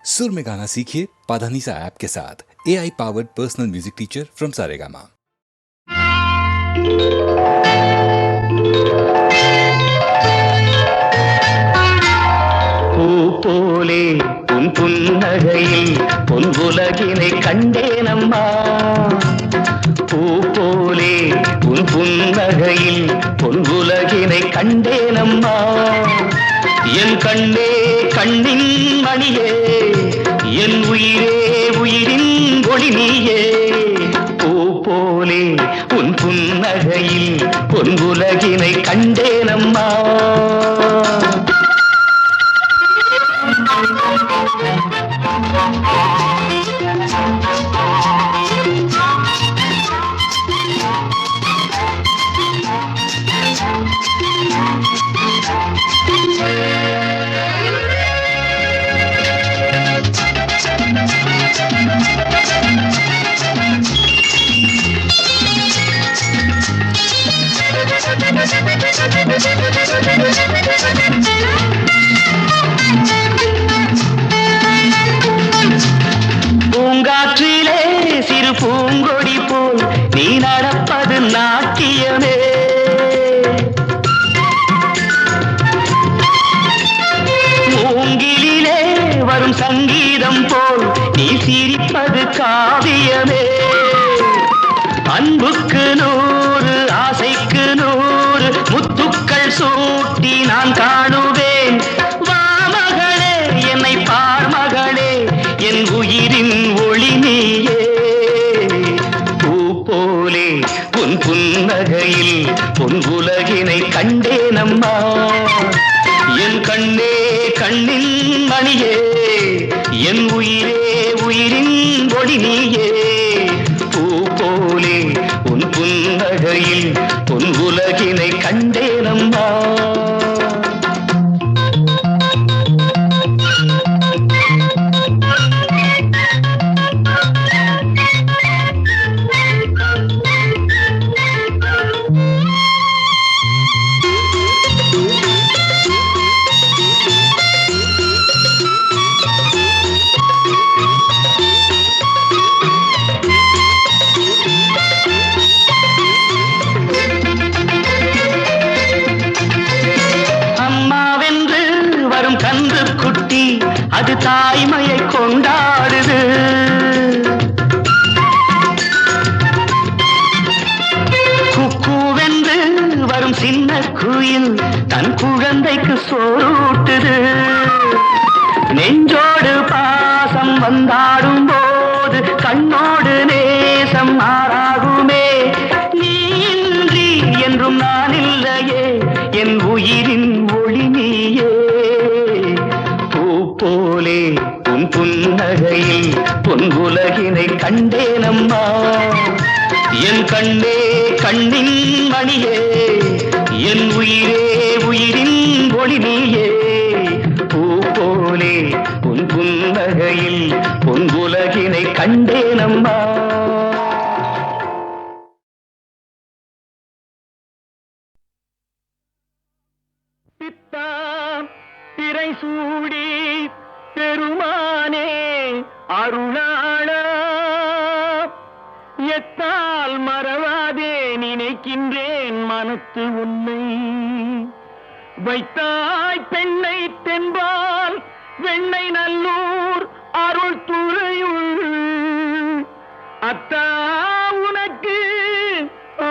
सुर में गाना सीखिए पाधानीसा ऐप के साथ। AI powered personal music teacher from Saregama. பூ போலே உன் புன்னகையில் பொன்புலகினை கண்டேனம்மா. பூ போலே உன் புன்னகையில் பொன்புலகினை கண்டேனம்மா. என் கண்ணே கண்ணின் மணியே, என் உயிரே உயிரின் ஒளி நீயே. பூ போலே உன் புன்னகையில் பொன்புலகினை கண்டேனம்மா. பூங்காற்றிலே சிறு பூங்கொடி போல் நீ நடப்பது நாட்டியமே. மூங்கிலே வரும் சங்கீதம் போல் நீ சிரிப்பது காவியமே. அன்புக்கு 100 ஆசைக்கு 100 முத்துக்கள் சூட்டி நான் காணுவேன். வா மகளே என்னை பார் மகளே, என் உயிரின் ஒளி நீயே. பூ போலே உன் புன்னகையில் பொன் உலகினை கண்டேனம்மா. என் கண்ணே கண்ணின் மணியே, என் உயிரே உயிரின் ஒளி நீயே. பூ போலே உன் புன்னகையில் பொன் உலகினை கண்டேனம்மா. அது தாய்மையை கொண்டாடுது. குக்கூவென்று வரும் சின்ன குயில் தன் குழந்தைக்கு சோறூட்டுது. நெஞ்சோடு பாசம் வந்தாடும் போது கண்ணோடு நேசம் மாறாகுமே. நீ இன்றி என்றும் நான் இல்லையே, என் உயிரின் ஒளி நீயே. போலே உன் புன்னகையில் பொன் உலகினை கண்டேனம்மா. என் கண்ணே கண்ணின் மணியே, என் உயிரே உயிரின் ஒளி நீயே. பூ போலே உன் புன்னகையில் பொன் உலகினை கண்டேனம்மா. திரை சூடி பெருமானே அருளாளா, எத்தால் மறவாதே நினைக்கின்றேன் மனத்து உன்னை. வைத்தாய் பெண்ணை தென்பால் வெண்ணை நல்லூர் அருள் துறையுள். அத்தா உனக்கு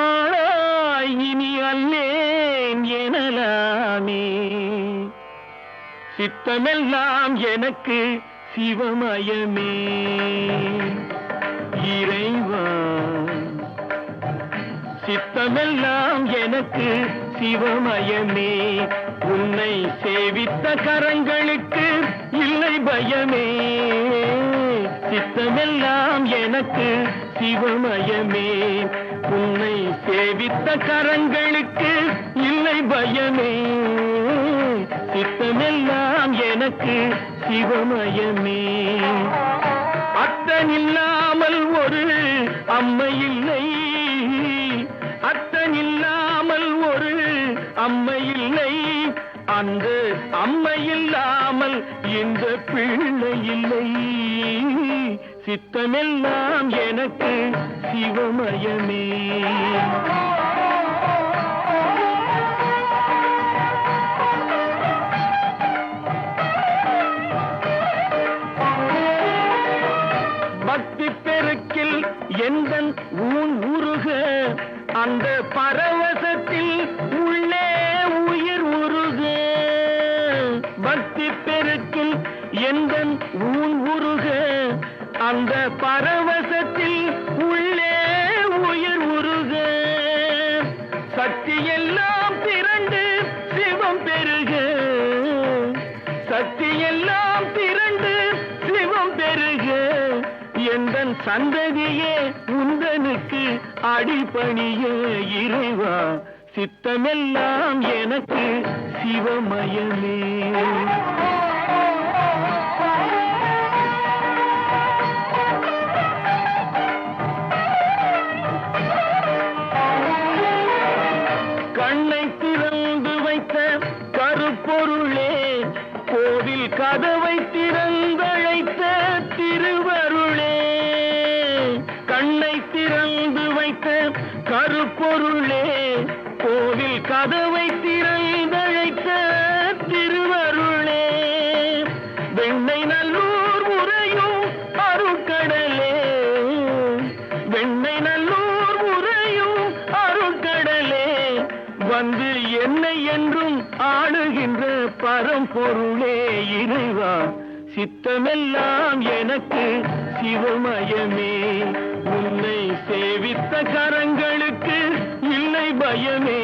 ஆளாய் இனி அல்லேன் எனலாமே. சித்தமெல்லாம் எனக்கு சிவமயமே. இறைவா சித்தமெல்லாம் எனக்கு சிவமயமே. உன்னை சேவித்த கரங்களுக்கு இல்லை பயமே. சித்தமெல்லாம் எனக்கு சிவமயமே. உன்னை சேவித்த கரங்களுக்கு இல்லை பயமே. சித்தமெல்லாம் எனக்கு சிவமயமே. அத்தனில்லாமல் ஒரு அம்மை இல்லை, அத்தனில்லாமல் ஒரு அம்மை இல்லை. அந்த அம்மை இல்லாமல் இந்த பிள்ளை இல்லை. சித்தமெல்லாம் எனக்கு சிவமயமே. பக்தி பெருக்கில் எந்தன் ஊன் உருக, அந்த பரவசத்தில் உள்ளே உயிர் உருக. பக்தி பெருக்கில் எந்தன் ஊன் உருக, அந்த பரவசத்தில் உள்ளே உயிர் உருக. சக்தி எல்லாம் திரண்டு சிவம் பெருக, சக்தி எல்லாம் திரண்டு சிவம் பெருக. எந்தன் சந்ததியே உந்தனுக்கு அடிபணிய இறைவா, சித்தமெல்லாம் எனக்கு சிவமயமே. கண்ணை திறந்து வைத்த கருப்பொருளே, கோவில் கதவை திறந்தழைத்த திருவருளே. கண்ணை திறந்து வைத்த கருப்பொருளே, கோவில் கதவை திறந்தழைத்த திருவருளே. வெண்ணை நல்லூர் உறையும் அருட்கடலே, வெண்ணை நல்லூர் உறையும் அருட்கடலே. வந்து என்னை என்றும் ஆளுகின்ற பரம்பொருளே இறைவா, சித்தமெல்லாம் எனக்கு சிவமயமே. உன்னை சேவித்த கரங்களுக்கு இல்லை பயமே.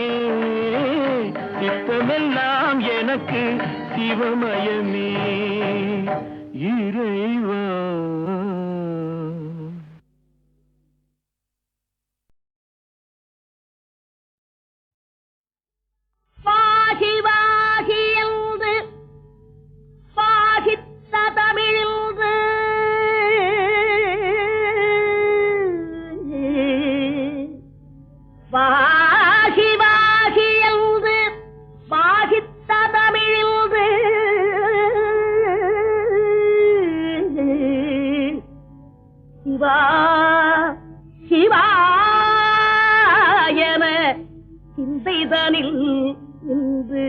சித்தமெல்லாம் எனக்கு சிவமயமே இறைவா. பாகி பாகி என்று பாகித்த தமிழிந்து பாகி பாகி என்று பாகித்த தமிழிந்து சிவா சிவா என சிந்தைதனில் இன்று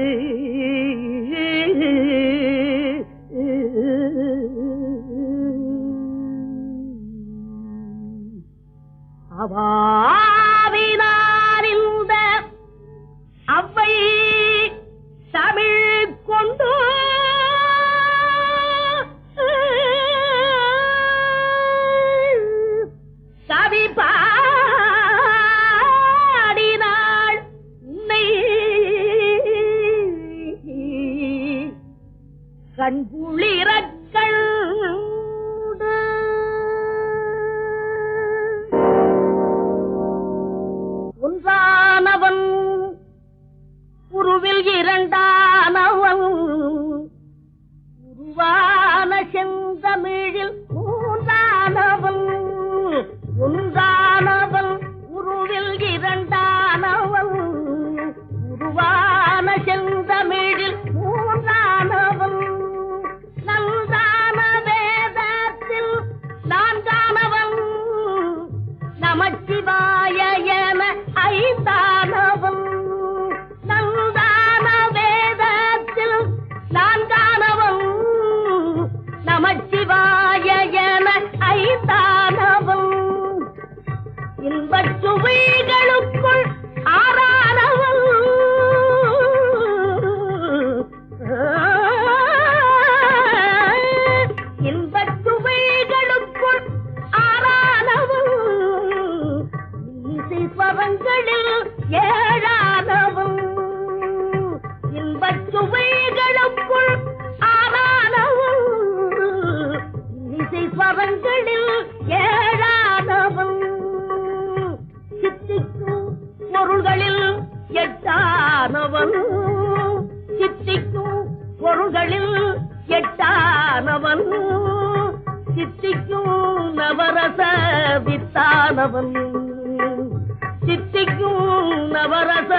அவாவினார் இந்த அவ்வை தமிழ் கொண்டு கவி பாடினாள் உன்னை கண்குளிரக் கண்டு ஒன்றானவன் உருவில் இரண்டானவன் உருவான செந்தமிழில் மூன்றானவன் ஒன்றானவன் உருவில் இரண்டானவன் உருவான செந்தமிழில் மூன்றானவன் நன்றான வேதத்தில் நான்கானவன் நமச்சிவாய என ஐந்தானவன் நன்றான வேதத்தில் நான்கானவன் நமச்சிவாய என ஐந்தானவன் இன்பச் சுவைகளுக்குள் ஆறானவன் இன்பச் சுவைகளுக்குள் ஆறானவன் இசை ஸ்வரங்களில் ஏழானவன் இன்பச் சுவைகளுக்குள் ஆறானவன் இசை ஸ்வரங்களில் ஏழானவன் சித்திக்கும் பொருள்களில் எட்டானவன் சித்திக்கும் பொருள்களில் எட்டானவன் சித்திக்கும் நவரச வித்தானவன் சித்திக்கும் நவரச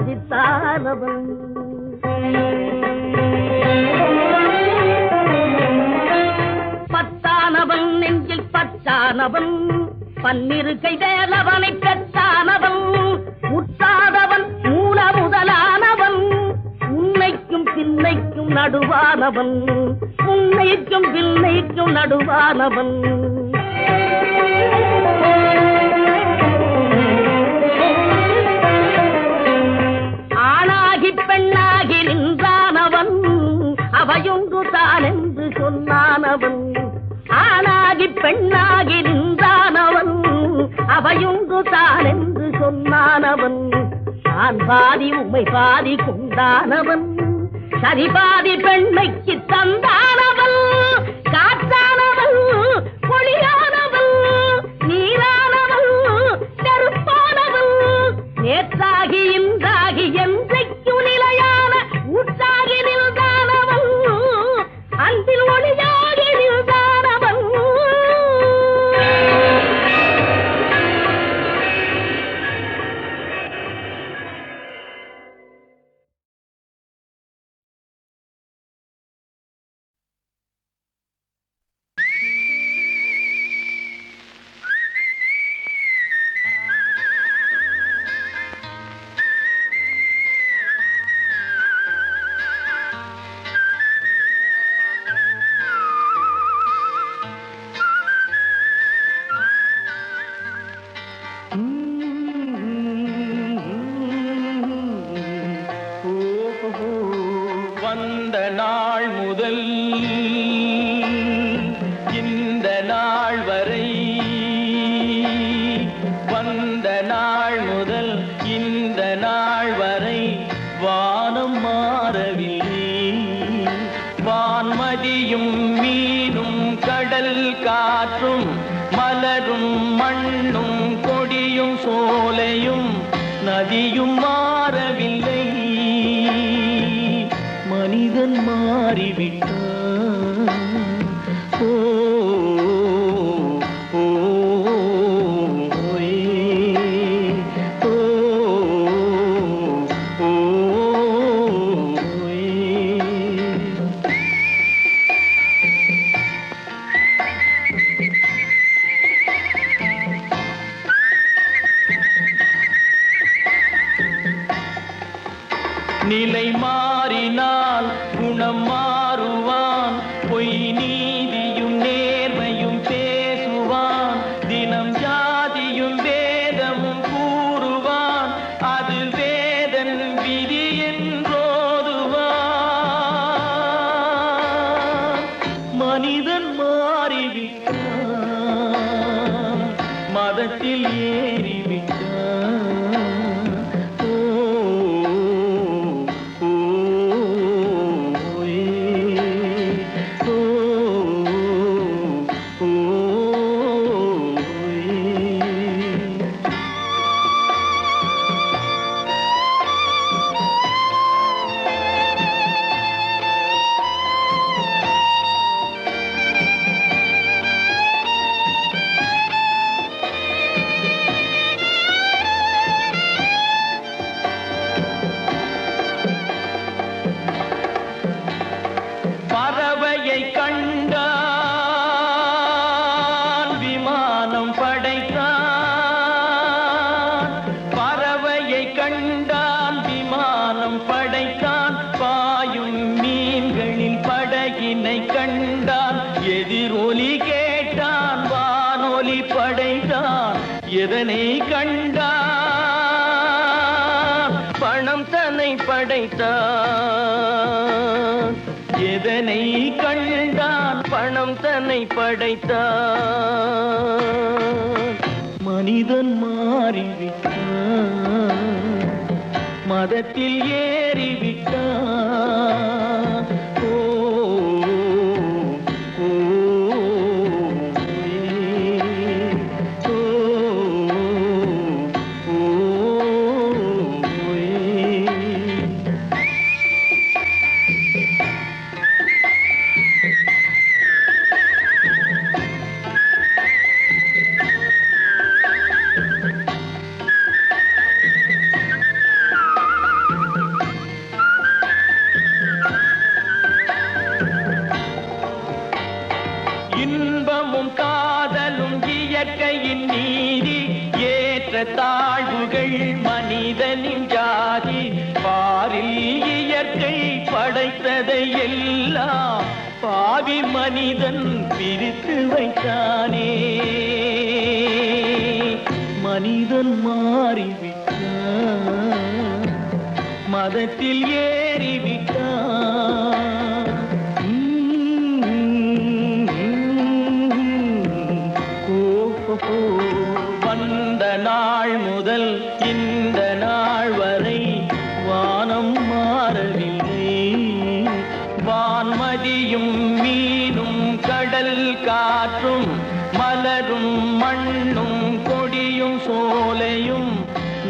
வித்தானவன் பெற்றானவன், பன்னிருக்கை வேலவனை பெற்றானவன், உற்றாதவன் மூல முதலானவன், உன்னைக்கும் பின்னைக்கும் நடுவானவன், உன்னைக்கும் பின்னைக்கும் நடுவானவன். ஆணாகி பெண்ணாகி நின்றானவன், அவையொன்று தான் என்று சொன்னானவன். ஆணாகி பெண்ணாகி நின்றானவன், அவையொன்று தான் என்று சொன்னானவன். நான் பாதி உம்மை பாதி கொண்டானவன், சரி பாதி பெண்மைக்கு தந்தானவன். காற்றானவன், பொழியானவன், நீரானவன், நெருப்பானவன், நேற்றாகி இன்றாகி என்றைக்கும் நிலையான ஊற்றாகி நின்றானவன், அன்பில் ஒளியாகி நின்றானவன். வந்த நாள் முதல் இந்த நாள் வரை, வந்த நாள் முதல் இந்த நாள் வரை வானம் மாறவில்லை. வான்மதியும் மீனும் கடல் காற்றும் மலரும் மண்ணும் கொடியும் சோலையும் நதியும் மாறவில்லை. மனிதன் மாறிவிட்டான். ஓ ஓ ஓ ஓ நிலை மாறினால் குணம் மாறுவான். பொய் நீதியும் நேர்மையும் பேசுவான். தினம் ஜாதியும் வேதமும் கூறுவான். அது வேதன் விதி என்றோதுவான். மனிதன் மாறிவிட்டான், மதத்தில் ஏறிவிட்டான். பறவையை கண்டான், விமானம் படைத்தான். பறவையை கண்டான், விமானம் படைத்தான். பாயும் மீன்களில் படகினை கண்டான். எதிரொலி கேட்டான், வானொலி படைத்தான். எதனை கண்டான்? பணம் தன்னை படைத்தான். எதனை கண்டான்? பணம் தன்னை படைத்தான். மனிதன் மாறிவிட்டான், மதத்தில் ஏறிவிட்டான். ஓ ஓ ஓ ஓ இன்பமும் காதலும் இயற்கையின் நீதி ஏற்ற தாழ்வுகள் மனிதனின் ஜாதி பாரில் இயற்கை படைத்ததை எல்லாம் பாவி மனிதன் பிரித்து வைத்தானே மனிதன் மாறிவிட்டான் மதத்தில் ஏறிவிட்டான் வந்த நாள் முதல் இந்த நாள் வரை வானம் மாறவில்லை வான்மதியும் மீனும் கடல் காற்றும் மலரும் மண்ணும் கொடியும் சோலையும்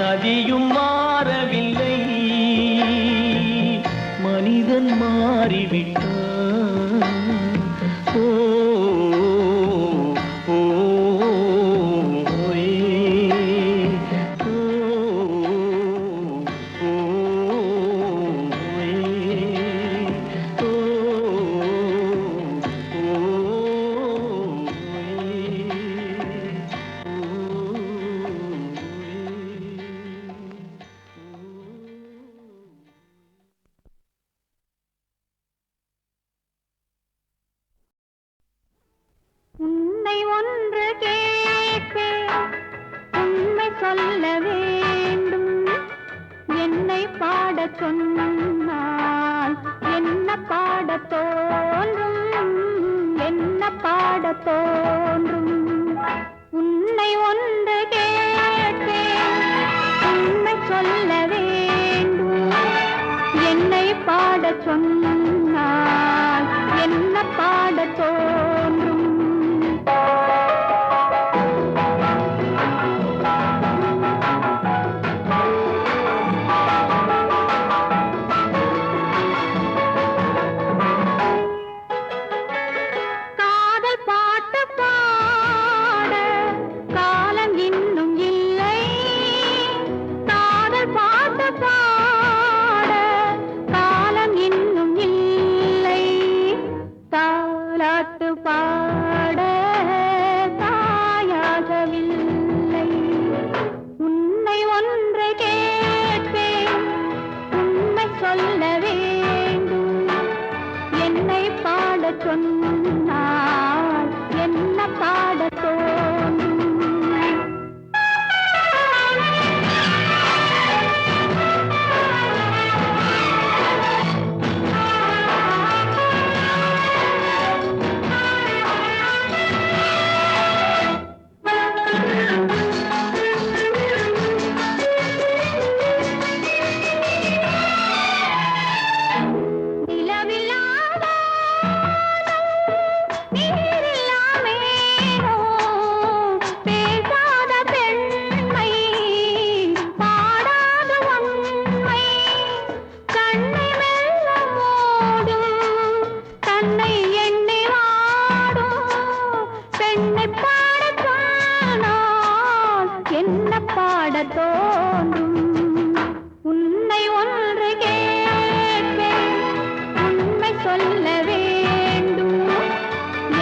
நதியும் மாறவில்லை மனிதன் மாறிவிட்டான் ஓ சொல்ல வேண்டும் என்னை பாடச் சொன்னால் என்ன பாடத் தோன்றும் என்ன பாடத் தோன்றும் உன்னை ஒன்று கேட்பேன் உண்மை சொல்ல வேண்டும் என்னை பாடச் சொன்னால் என்ன பாடத் தோன்றும் சொன்னால் என்ன பாடத் தோன்றும் உன்னை ஒன்று கேட்பேன் உண்மை சொல்ல வேண்டும்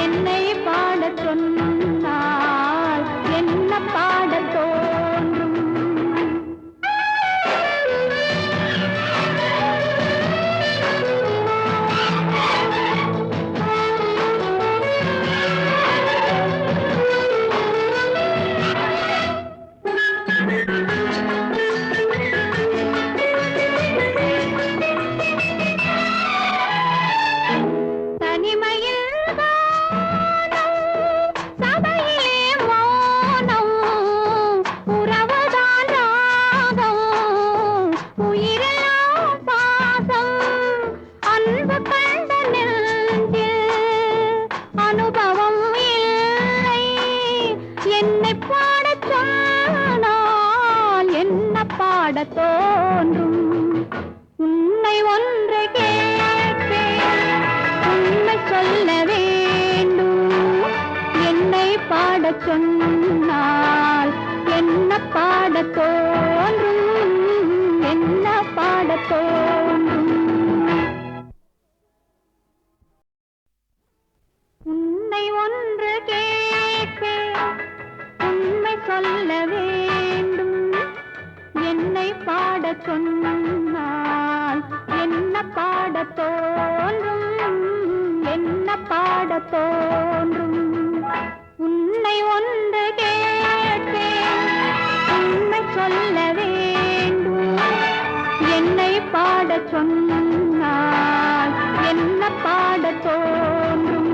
என்னை பாடச் சொன்னால் என்ன பாடத் தோன்றும் பாடத் தோன்றும் உன்னை ஒன்று கேட்பேன் உண்மை சொல்ல வேண்டும் என்னை பாடச் சொன்னால் என்ன பாடத் தோன்றும் என்ன பாடத் தோன்றும் உன்னை ஒன்று கேட்பேன் சொன்னால் என்ன பாடத் தோன்றும், என்ன பாடத் தோன்றும். உன்னை ஒன்று கேட்பேன், உண்மை சொல்ல வேண்டும். என்னை பாடச் சொன்னால் என்ன பாடத் தோன்றும்.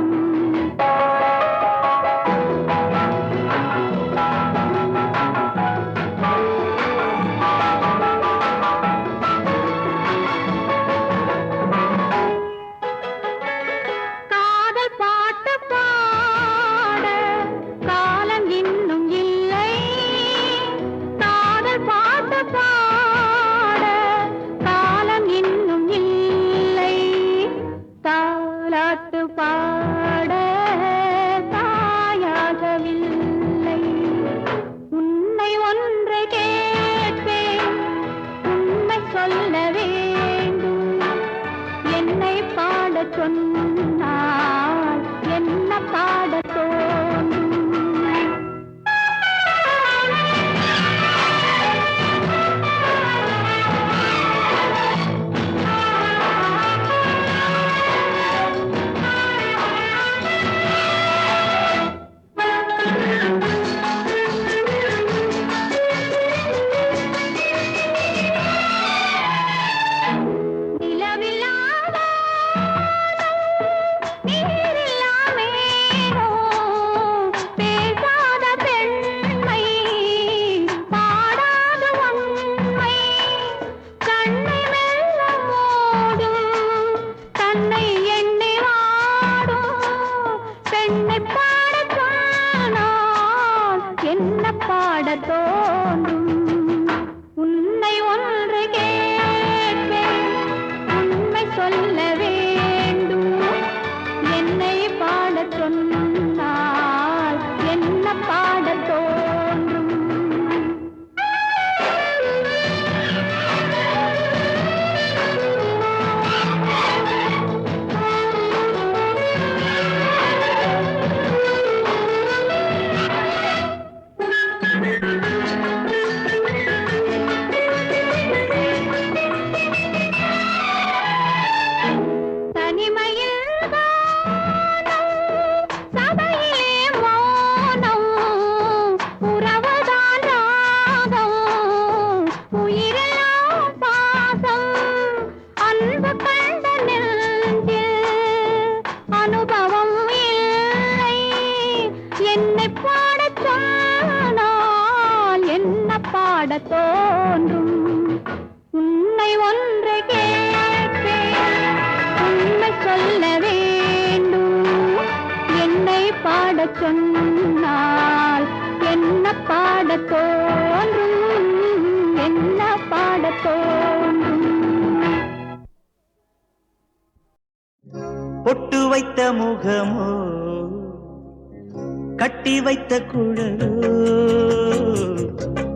சொன்னால் என்ன பாடத் தோன்றும். உன்னை ஒன்று கேட்பேன், உண்மை சொல்ல வேண்டும். என்னை பாடச் சொன்னால் என்ன பாடத் தோன்றும். பாடத் தோன்றும். உன்னை ஒன்று கேட்பேன், உண்மை சொல்ல வேண்டும். என்னை பாடச் சொன்னால் என்ன பாடத் தோன்றும், என்ன பாடத் தோன்றும். பொட்டு வைத்த முகமோ, கட்டி வைத்த குழலோ,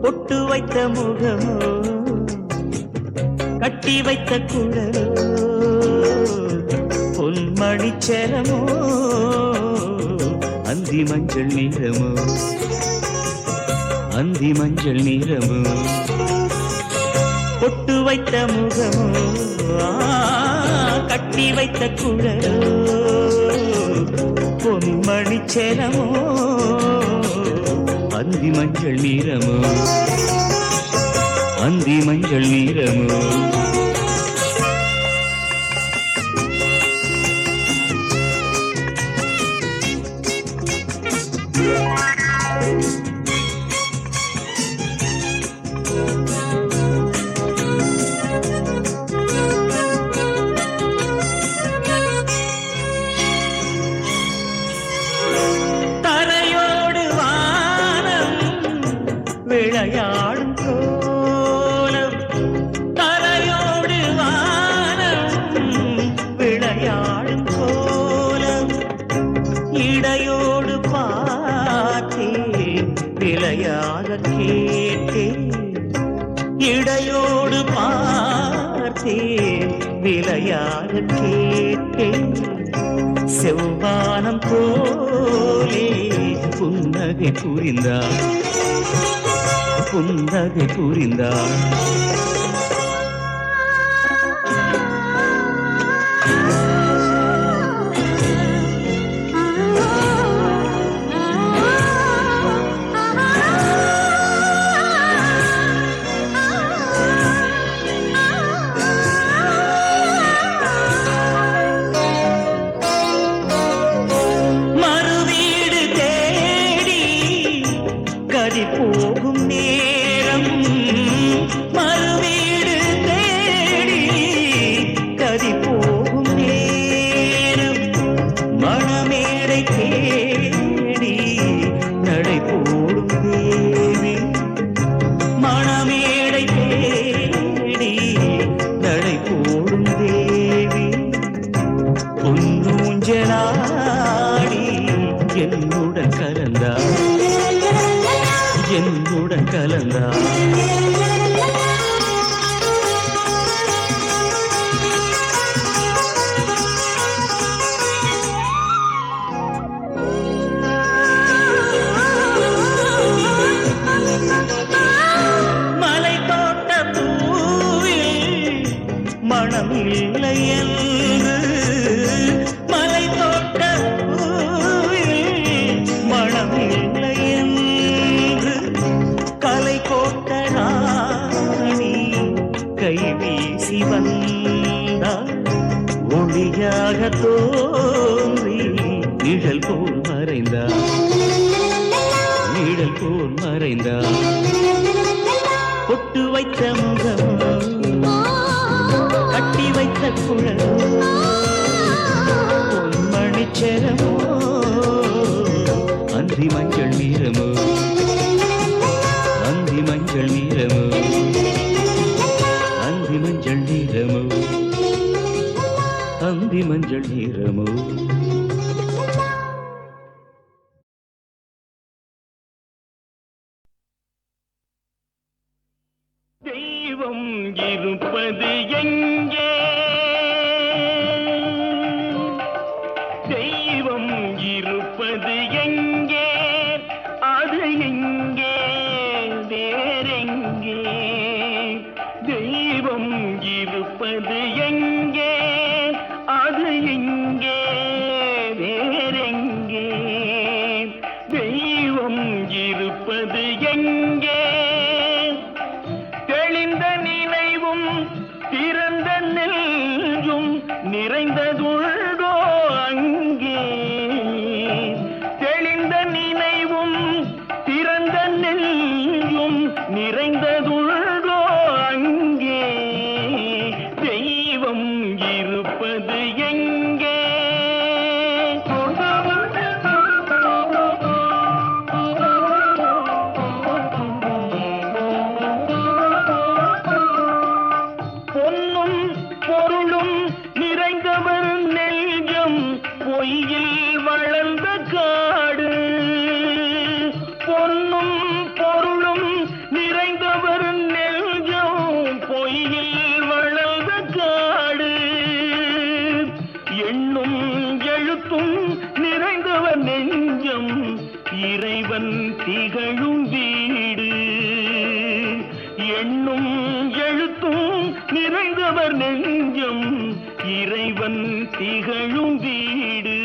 பொட்டு வைத்த முகமோ, கட்டி வைத்த குழலோ, பொன்மணி சேரமோ, அந்தி மஞ்சள் நீரமோ, அந்தி மஞ்சள் நீரமோ. பொட்டு வைத்த முகமோ, கட்டி வைத்த குழலோ, பொன்மணி சேரமோ, அந்தி மஞ்சள் நீரமோ, அந்தி மஞ்சள் நீரமோ. விளையாடும் கோலம், தரையோடு வானம் விளையாடும் கோலம், இடையோடு பார்த்தேன் விளையாக கேட்டேன், இடையோடு பார்த்தேன் விளையாக கேட்டேன். செவ்வானம் போலே புன்னகை புரிந்தார், புன்னகை புரிந்தார். கதி போகும் நேரம் மறுவீடு தேடி கதி போகும் நேரம் மணமேடை தேடி நடை போடும் தேவி மணமேடை தேடி நடை போடும் தேவி பொன்னூஞ்சலாடி என்னுடன் கலந்தார் என்னுடன் கலந்தார் மலை தோட்ட பூவில் மனம் இல்லை என்று மலை தோட்ட பூவில் மனம் இல்லை என்று கலை கோட்ட ராணி கை வீசி வந்தார் ஒளியாக தோன்றி நிழல் போல் மறைந்தார் நிழல் போல் மறைந்தார் பொட்டு வைத்த முகம் கட்டி வைத்த குழல் பொன்மணிச்சரமோ அந்தி மஞ்சள் நீரமோ அந்தி மஞ்சள் நீரமோ அந்தி மஞ்சள் நீரமோ அந்தி மஞ்சள் நீரமோ தெய்வம் இருப்பது எங்கே தெய்வம் இருப்பது எங்கே அது எங்கே வேறெங்கே தெய்வம் இருப்பது எங்கே அது எங்கே வேறெங்கே தெய்வம் இருப்பது எங்கே தெளிந்த நினைவும் திறந்த நெஞ்சும் நிறைந்ததுள்ளோ அங்கே தெளிந்த நினைவும் திறந்த நெஞ்சும் நிறைந்ததுள்ளோ அங்கே தெய்வம் இருப்பது எங்கே பொன்னும் பொருளும் நிறைந்தவர் நெஞ்சம் பொய்யில் வளர்ந்த காடு பொன்னும் பொருளும் நிறைந்தவர் நெஞ்சம் பொய்யில் வளர்ந்த காடு எண்ணும் எழுத்தும் நிறைந்தவர் நெஞ்சம் இறைவன் திகழும் வீடு எண்ணும் எழுத்தும் நிறைந்தவர் நெஞ்சம் இறைவன் திகழும் வீடு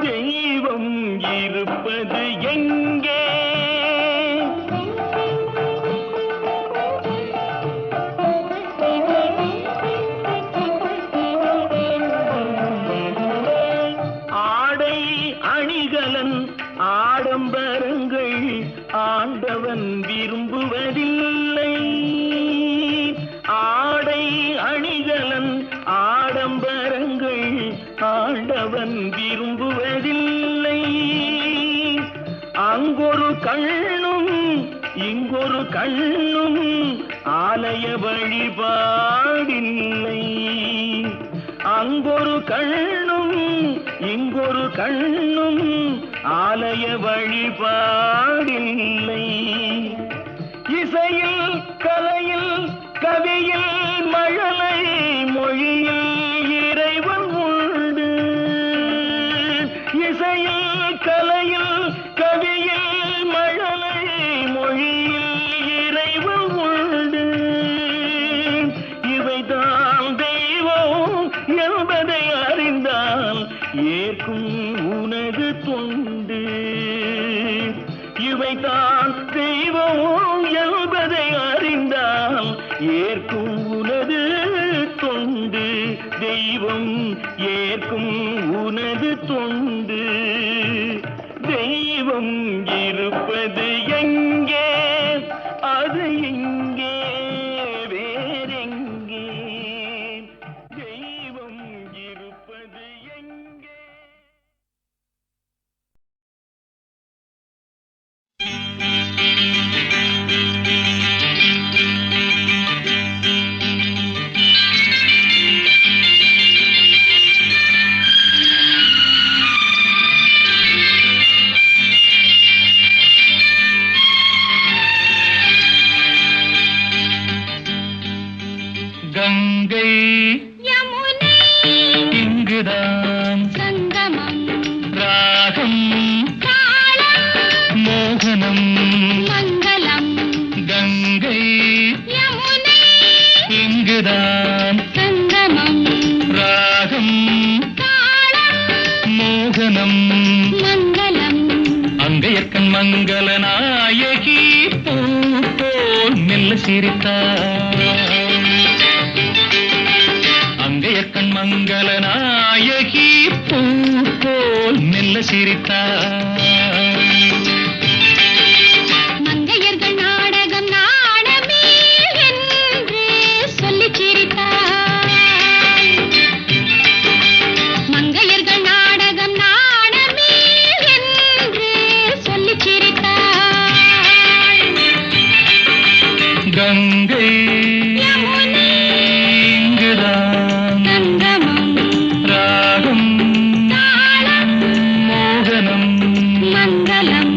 தெய்வம் இருப்பது எங்கே ஆடை அணிகலன் ஆடம்பரங்கள் ஆண்டவன் விரும்புவதில்லை ஆடை அணிகலன் ஆடம்பரங்கள் ஆண்டவன் விரும்புவதில்லை அங்கொரு கண்ணும் இங்கொரு கண்ணும் ஆலய வழிபாடில்லை அங்கொரு கண்ணும் இங்கொரு கண்ணும் ஆலய வழிபாடில்லை இசையில் கலையில் கவியில் மழலை மொழியில் இறைவன் உண்டு இசையில் கலையில் கவியில் மழலை மொழியில் இறைவன் உண்டு இவைதான் தெய்வம் என்பதை அறிந்தால் ஏற்கும் உனது தொண்டு இவைதான் தெய்வம் என்பதை அறிந்தால் ஏற்கும் உனது தொண்டு தெய்வம் ஏற்கும் உனது தொண்டு தெய்வம் இருப்பது ராகம் மோகனம் மங்களம் கங்கை யமுனை இங்குதான் சங்கமம் ராகம் தாளம் மோகனம் மங்களம் அங்கையற்கண் மங்கள நாயகி பூ போல் மெல்ல சிரித்தார் அங்கையற்கண் மங்கள நாயகி பூ போல் மெல்ல சிரித்தார் மங்கையர்கள் நாடகம் நாடமே என்று சொல்லிச் சிரித்தார் மங்கையர்கள் நாடகம் நாடமே என்று சொல்லிச் சிரித்தார் கங்கை யமுனை இங்குதான் சங்கமம் ராகம் தாளம் மோகனம் மங்களம்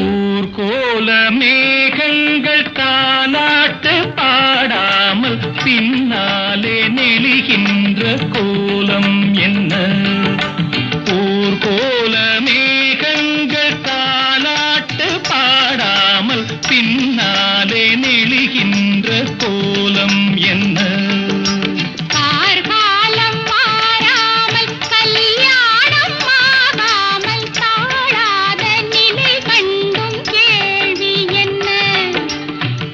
ஊர்கோல மேகங்கள் தாலாட்டு பாடாமல் பின்னாலே நெளிகின்ற கோலம் என்ன ஊர்கோல மேகங்கள் தாலாட்டு பாடாமல் பின்னாலே நெளிகின்ற கோலம் என்ன கார்காலம் மாறாமல் கல்யாணம் ஆகாமல் தாழாத நிலை கண்டும் கேள்வி என்ன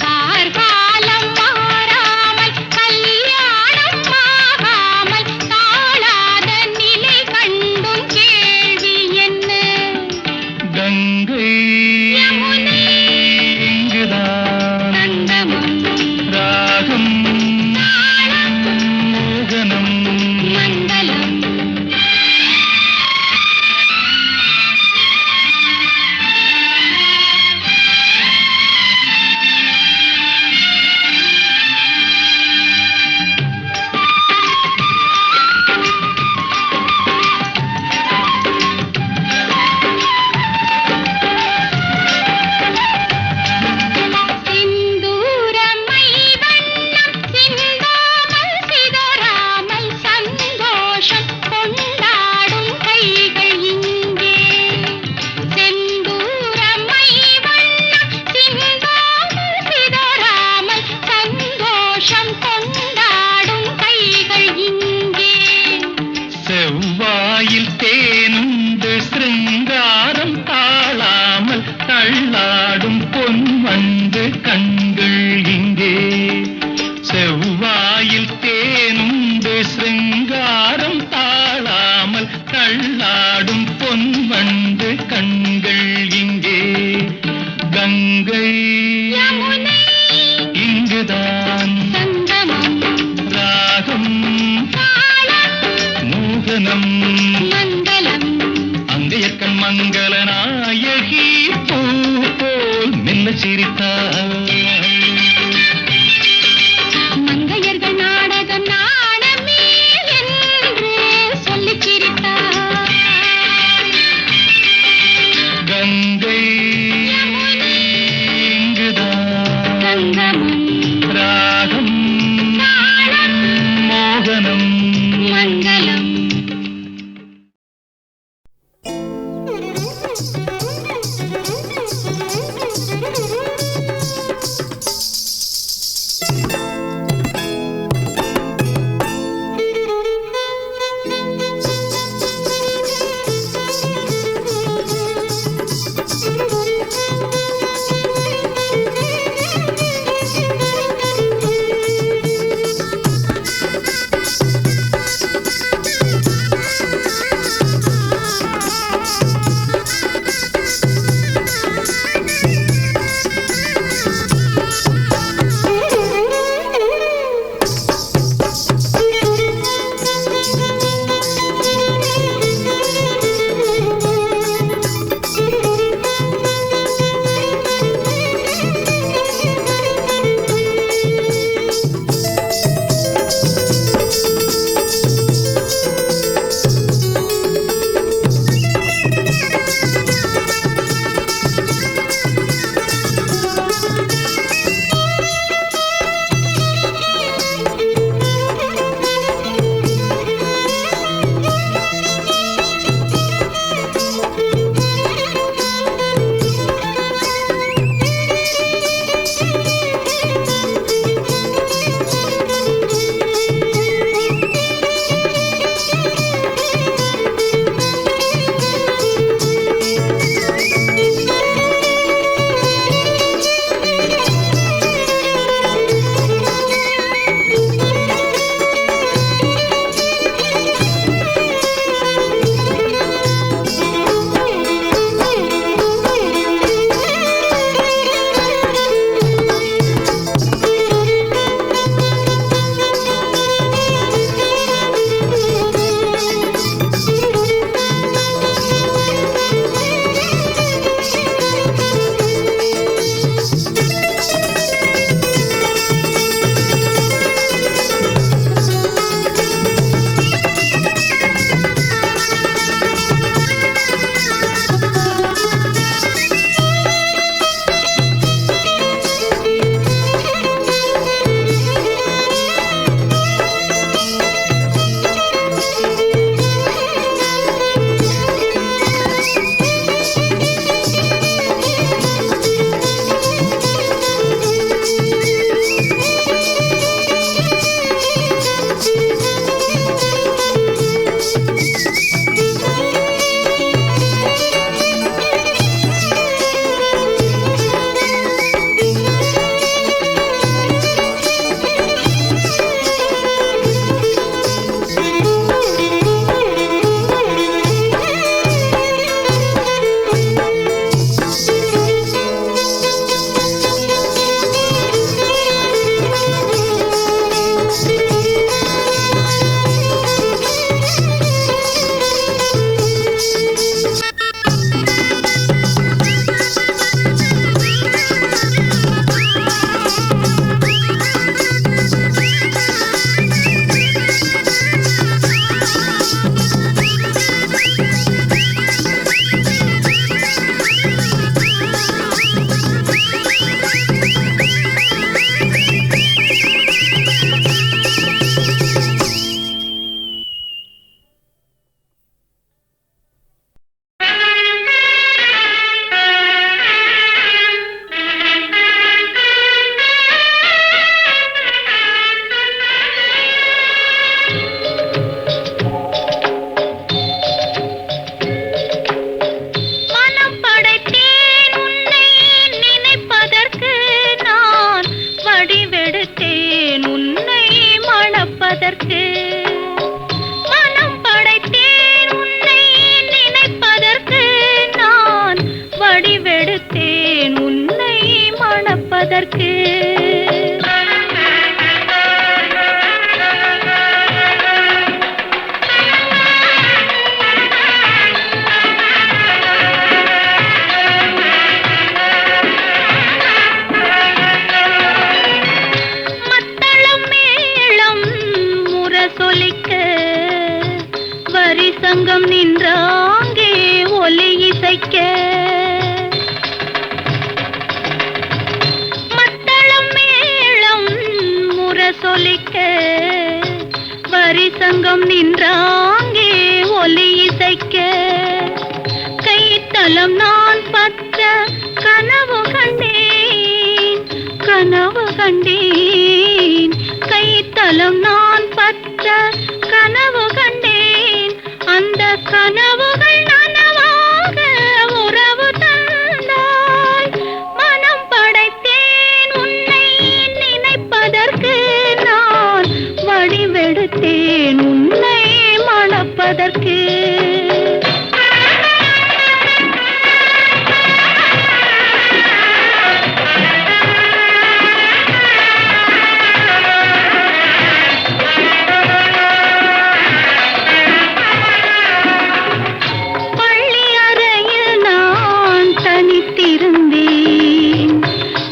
கார்காலம் மாறாமல் கல்யாணம் ஆகாமல் தாழாத நிலை கண்டும் கேள்வி என்ன கங்கை யமுனை இங்குதான் சங்கமம் ராகம் தாளம் மோகனம் மங்களம் சிந்தூரமை வண்ணம் சிந்தாமல் சிதறாமல் சந்தோஷம் கொண்டாடும் கைகள் இங்கே செந்தூரமை வண்ணம் சிந்தாமல் சிதறாமல் சந்தோஷம் கொண்டாடும் கைகள் இங்கே செவ்வாயில் தேனுண்டு சிருங்காரம் தாழாமல் தள்ளாடும் பொன்வண்டு கண்கள் இங்கே செவ்வாயில் தேனுண்டு சிருங்காரம் தாழாமல் தள்ளாடும் பொன்வண்டு கண்கள் இங்கே கங்கை யமுனை இங்குதான் சங்கமம் ராகம் தாளம் மோகனம் மங்களம் அங்கையற்கண் மங்கள நாயகி பூ போல் மெல்ல சிரித்தார் மங்கையர்கள் நாடகம் நாடமே என்று சொல்லிச் சிரித்தார் கங்கை இங்குதான் சங்கமம் ராகம் தாளம் மோகனம் மங்களம் மிருதங்கம் நின்றாங்கே ஒலி இசைக்க கைத்தலம் நான் பற்ற கனவு கண்டேன் கனவு கண்டேன் கைத்தலம் நான் பற்ற கனவு கண்டேன் அந்த கனவுகள் நனவாக உறவு தந்தாய் மனம் படைத்தேன் உன்னை நினைப்பதற்கு நான் வடிவெடுத்தேன் உன்னை மணப்பதற்கு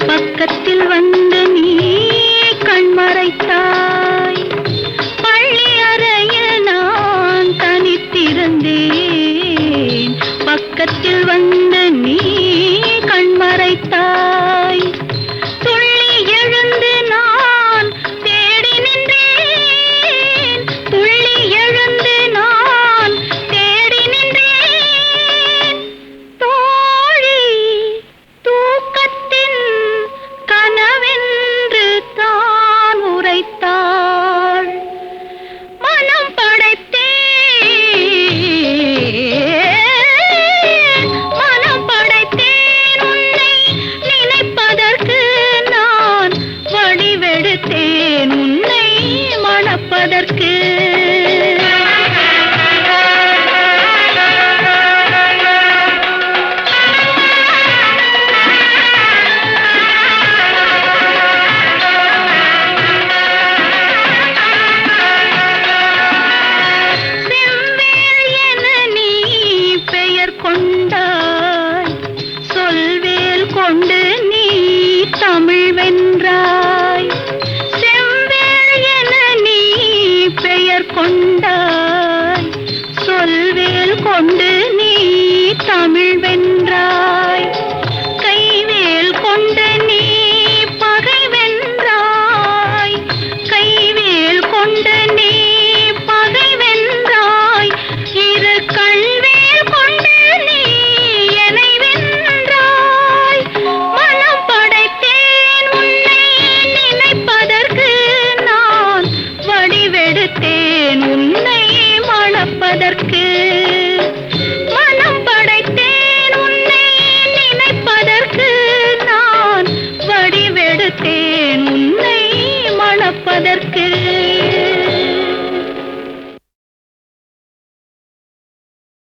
பக்கத்தில் வந்து நீ கண்மறைத்தாய் பள்ளி அறையில் நான் தனித்திருந்தேன் பக்கத்தில் வந்து